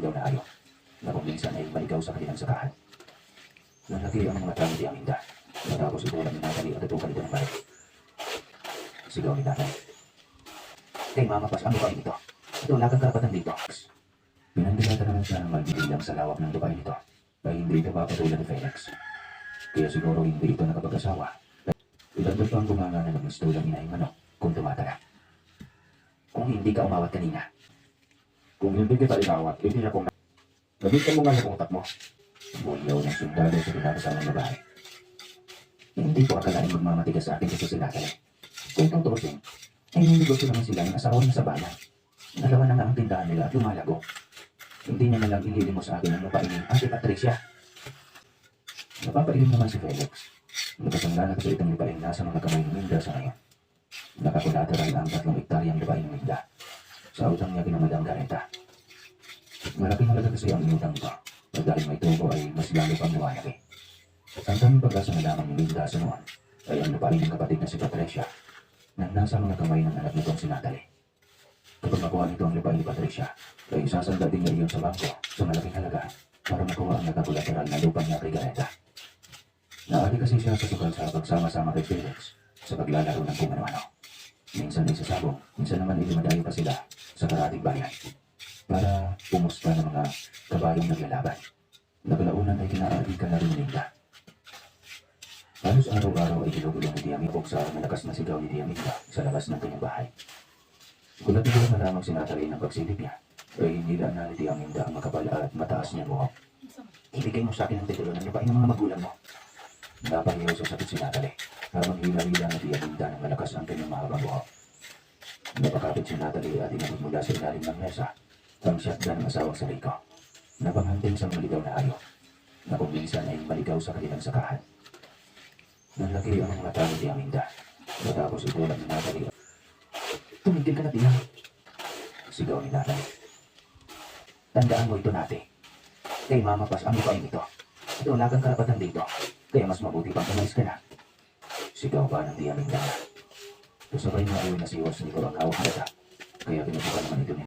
maligaw na hayop na kung minsan ay maligaw sa kanilang sakahan. Nalaki ang mga tao ni Aminda. Matapos itulang ni Natalie at tutukan ito ng balik. Sigaw ni Nanay. Kay Mama Pas, ang lupain ito. Ito, wala kang karapatan dito. Pinandilata naman siya ng magbibilang sa lawak ng lupain ito ay hindi ito papatulan ni Felix. Kaya siguro hindi ito nakapag-asawa. Idagdag pa ang bunganga na ng istulang inahing manok kung tumatala. Kung hindi ka umawat kanina. Kung hindi kita inawat, hindi niya kung nabitan mo nga niya kung utak mo. Buliyaw ng sundalo sa pinakasamang babae. Hindi ko akalain magmamatigas sa akin kasi sila talaga. Kung tutusin, ay ninegosyo naman sila ng asawa na sa bayan. Dalawa na nga ang tindahan nila at lumalago. Hindi niya nalang ililing mo sa akin ang lupain ni Ate Patricia. Napapailim naman si Felix. Nakasangla na kasi itong lupain nasa mga kamay ni Minda sa ngayon. Nakakulateral ang 3 hektaryang lupain ni Minda sa utang niya kina Madam Gareta. Malaking halaga kasi ang inutang ito. At dahil may tubo ay mas lalo pang lumalaki. Ang tamang pag-asa na lamang ni Minda sa noon ay ang lupain ng kapatid na si Patricia na nasa mga kamay ng anak nitong si Natalie. Kapag makuha nito ang lupain ni Patricia, ay isasanda din niya iyon sa bangko sa malaking halaga para makuha ang nakakulateral na lupa niya kay Gareta. Naali kasi siya sa sugal sa pagsama-sama kay Felix sa paglalaro ng kung ano-ano. Minsan ay sasabong, minsan naman ay lumadayo pa sila sa karating bayan para pumusta ng mga kabayong naglalaban. Nagalaunan ay kinaarika na rin ni Linda. Halos araw-araw ay ginugulo ni Diamiko sa malakas na sigaw ni Diamiko sa labas ng kanyang bahay. Gulat na na lamang sinatali ng pagsilip niya ay hinila na ni Diamiko ang makapal at mataas niya buhok. Ibigay mo sa akin ang titulo ng lupain ng mga magulang mo. Napahiyaw sa sakit si Natalie para maghila-hila na Diamiko ng malakas ang kanyang mahabang buhok. Napakapit si Natalie at inabot mula sa ilalim ng mesa ang shotgun ng asawang sa Rico na panghanting sa maligaw na hayop na kung minsan ay maligaw sa kanilang sakahan. Nanlaki ang mga tao ni Aminda. Matapos itulang ni Natalie. Tumigil ka na, Tia. Sigaw ni Nanay. Tandaan mo ito natin. Kay Mama Pas, ang lupain ito. Ito, wala kang karapatan dito. Kaya mas mabuti pang umalis ka na. Sigaw pa ng Tia Aminda. Kasabay na ayaw na siwas ni Corang hawak nila. Kaya pinutukan naman ito niya.